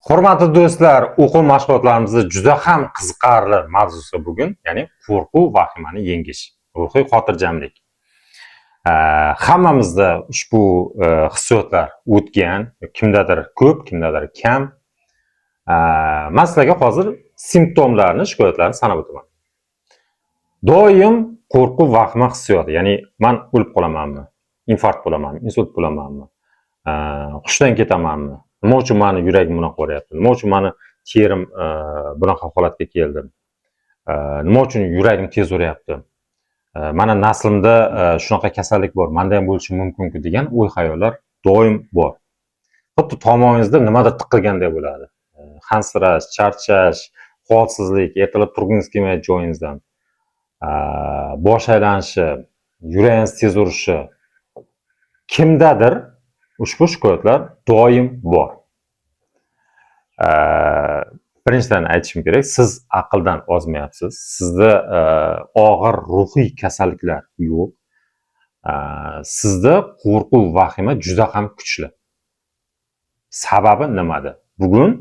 Hurmatli do'stlar, o'quv mashg'ulotlarimizda juda ham qiziqarli mavzusi bugun, ya'ni qo'rquv, vahimani yengish, ruhiy xotirjamlik. Hammamizda ushbu hissiyotlar o'tgan, kimdadir ko'p, kimdadir kam. Men sizlarga hozir simptomlarni, shikoyatlarni sanab o'taman. Doim qo'rquv, vahima hissiyoti, ya'ni men o'lib qolamanmi, infarkt bo'lamanmi, insult bo'lamanmi, hushdan ketamanmi? Nima uchun meni yuragim bunaqa bo'lyapti? Nima uchun meni terim bunaqa holatga keldi? Nima uchun yuragim tez uryapti? Mana naslimda shunaqa kasallik bor, menda ham bo'lishi mumkin-ku degan o'y-xayollar doim bor. Xuddi tomog'ingizda nimadir tiqilganday bo'ladi. Hansirash, charchash, holsizlik, ertalab turgingiz kelmaydi joyingizdan. Bosh aylanishi, yuragingiz tez urishi. Kimdadir ushbu shikoyatlar doim bor. Birinchidan aytishim kerak, siz aqldan ozmayapsiz. Sizda og'ir ruhiy kasalliklar yo'q. Sizda qo'rquv, vahima juda ham kuchli. Sababi nimada? Bugun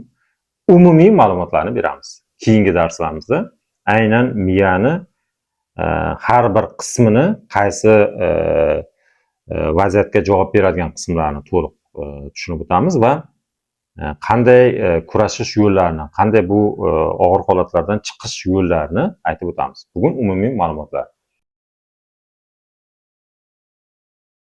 umumiy ma'lumotlarni beramiz. Keyingi darslarimizda aynan miyani har bir qismini, qaysi vaziyatga javob beradigan qismlarni to'liq tushunib o'tamiz va qanday kurashish yo'llarini, qanday bu og'ir holatlardan chiqish yo'llarini aytib o'tamiz. Bugun umumiy ma'lumotlar.